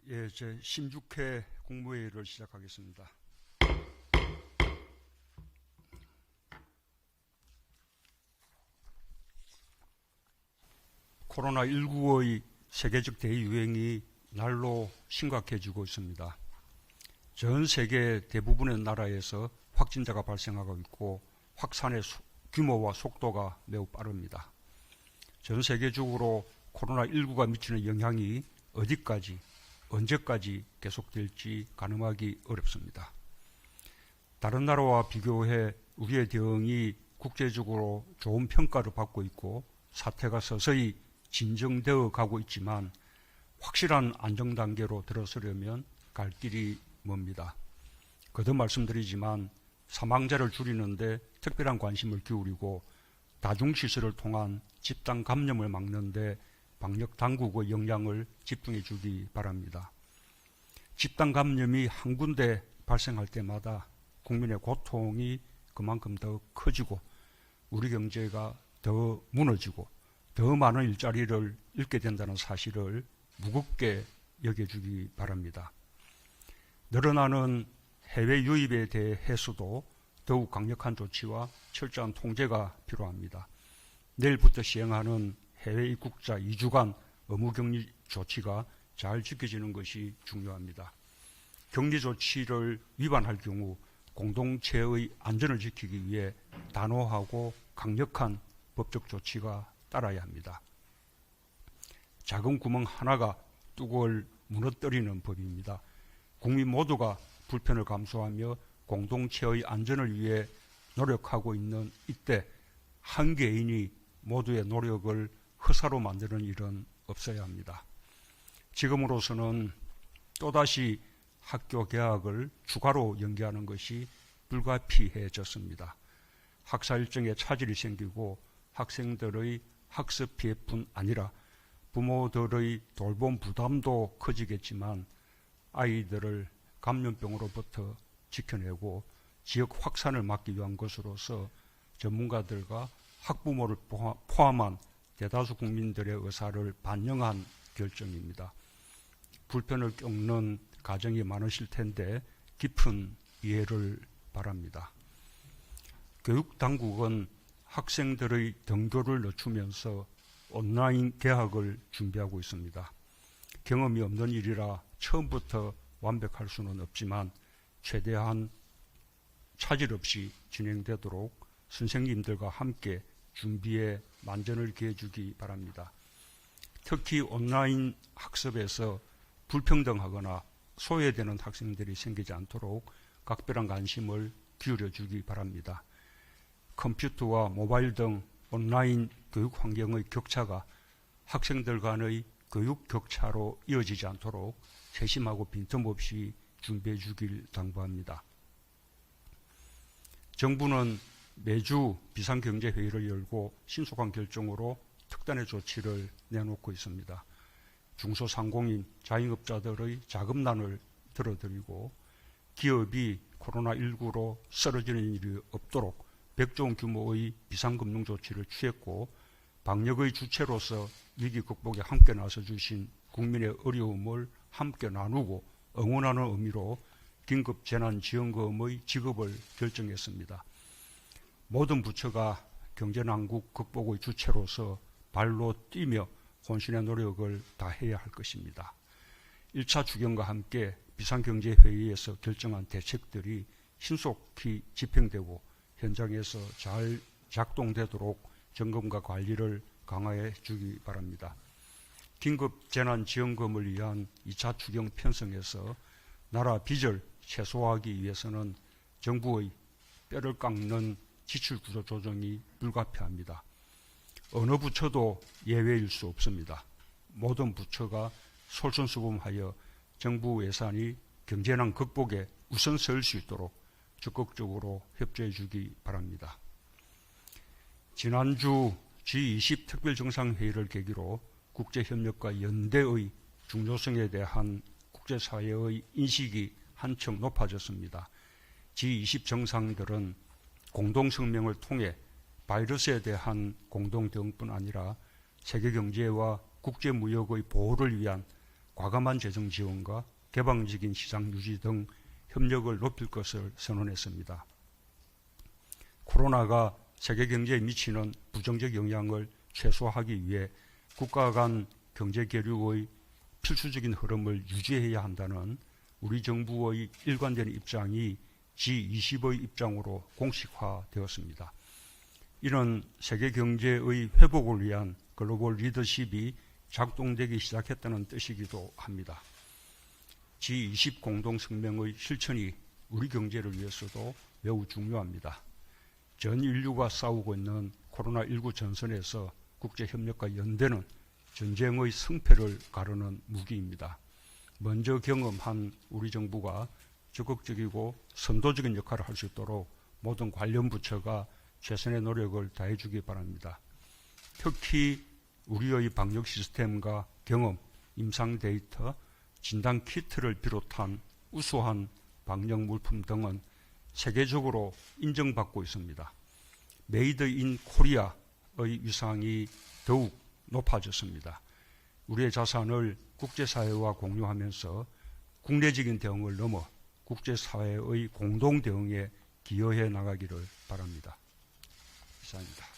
예, 제 16회 국무회의를 시작하겠습니다. 코로나19의 세계적 대유행이 날로 심각해지고 있습니다. 전 세계 대부분의 나라에서 확진자가 발생하고 있고 확산의 규모와 속도가 매우 빠릅니다. 전 세계적으로 코로나19가 미치는 영향이 어디까지, 언제까지 계속될지 가늠하기 어렵습니다. 다른 나라와 비교해 우리의 대응이 국제적으로 좋은 평가를 받고 있고 사태가 서서히 진정되어 가고 있지만 확실한 안정 단계로 들어서려면 갈 길이 멉니다. 거듭 말씀드리지만 사망자를 줄이는데 특별한 관심을 기울이고 다중시설을 통한 집단 감염을 막는 데 방역 당국의 역량을 집중해 주기 바랍니다. 집단 감염이 한 군데 발생할 때마다 국민의 고통이 그만큼 더 커지고 우리 경제가 더 무너지고 더 많은 일자리를 잃게 된다는 사실을 무겁게 여겨주기 바랍니다. 늘어나는 해외 유입에 대해서도 더욱 강력한 조치와 철저한 통제가 필요합니다. 내일부터 시행하는 해외 입국자 2주간 의무격리 조치가 잘 지켜지는 것이 중요합니다. 격리 조치를 위반할 경우 공동체의 안전을 지키기 위해 단호하고 강력한 법적 조치가 따라야 합니다. 작은 구멍 하나가 뚝을 무너뜨리는 법입니다. 국민 모두가 불편을 감수하며 공동체의 안전을 위해 노력하고 있는 이때 한 개인이 모두의 노력을 허사로 만드는 일은 없어야 합니다. 지금으로서는 또다시 학교 개학을 추가로 연기하는 것이 불가피해졌습니다. 학사 일정에 차질이 생기고 학생들의 학습 피해뿐 아니라 부모들의 돌봄 부담도 커지겠지만 아이들을 감염병으로부터 지켜내고 지역 확산을 막기 위한 것으로서 전문가들과 학부모를 포함한 대다수 국민들의 의사를 반영한 결정입니다. 불편을 겪는 가정이 많으실 텐데 깊은 이해를 바랍니다. 교육당국은 학생들의 등교를 늦추면서 온라인 개학을 준비하고 있습니다. 경험이 없는 일이라 처음부터 완벽할 수는 없지만 최대한 차질 없이 진행되도록 선생님들과 함께 준비에 만전을 기해주기 바랍니다. 특히 온라인 학습에서 불평등하거나 소외되는 학생들이 생기지 않도록 각별한 관심을 기울여주기 바랍니다. 컴퓨터와 모바일 등 온라인 교육 환경의 격차가 학생들 간의 교육 격차로 이어지지 않도록 세심하고 빈틈없이 준비해 주길 당부합니다. 정부는 매주 비상경제회의를 열고 신속한 결정으로 특단의 조치를 내놓고 있습니다. 중소상공인, 자영업자들의 자금난을 들어드리고 기업이 코로나19로 쓰러지는 일이 없도록 100조 원 규모의 비상금융 조치를 취했고 방역의 주체로서 위기 극복에 함께 나서주신 국민의 어려움을 함께 나누고 응원하는 의미로 긴급재난지원금의 지급을 결정했습니다. 모든 부처가 경제난국 극복의 주체로서 발로 뛰며 혼신의 노력을 다해야 할 것입니다. 1차 추경과 함께 비상경제회의에서 결정한 대책들이 신속히 집행되고 현장에서 잘 작동되도록 점검과 관리를 강화해 주기 바랍니다. 긴급재난지원금을 위한 2차 추경 편성에서 나라 빚을 최소화하기 위해서는 정부의 뼈를 깎는 지출구조 조정이 불가피합니다. 어느 부처도 예외일 수 없습니다. 모든 부처가 솔선수범하여 정부 예산이 경제난 극복에 우선 설 수 있도록 적극적으로 협조해 주기 바랍니다. 지난주 G20 특별정상회의를 계기로 국제협력과 연대의 중요성에 대한 국제사회의 인식이 한층 높아졌습니다. G20 정상들은 공동성명을 통해 바이러스에 대한 공동대응뿐 아니라 세계경제와 국제무역의 보호를 위한 과감한 재정 지원과 개방적인 시장 유지 등 협력을 높일 것을 선언했습니다. 코로나가 세계 경제에 미치는 부정적 영향을 최소화하기 위해 국가 간 경제 교류의 필수적인 흐름을 유지해야 한다는 우리 정부의 일관된 입장이 G20의 입장으로 공식화되었습니다. 이는 세계 경제의 회복을 위한 글로벌 리더십이 작동되기 시작했다는 뜻이기도 합니다. G20 공동성명의 실천이 우리 경제를 위해서도 매우 중요합니다. 전 인류가 싸우고 있는 코로나19 전선에서 국제협력과 연대는 전쟁의 승패를 가르는 무기입니다. 먼저 경험한 우리 정부가 적극적이고 선도적인 역할을 할 수 있도록 모든 관련 부처가 최선의 노력을 다해주기 바랍니다. 특히 우리의 방역 시스템과 경험, 임상 데이터, 진단 키트를 비롯한 우수한 방역 물품 등은 세계적으로 인정받고 있습니다. 메이드 인 코리아의 위상이 더욱 높아졌습니다. 우리의 자산을 국제사회와 공유하면서 국내적인 대응을 넘어 국제사회의 공동 대응에 기여해 나가기를 바랍니다. 이상입니다.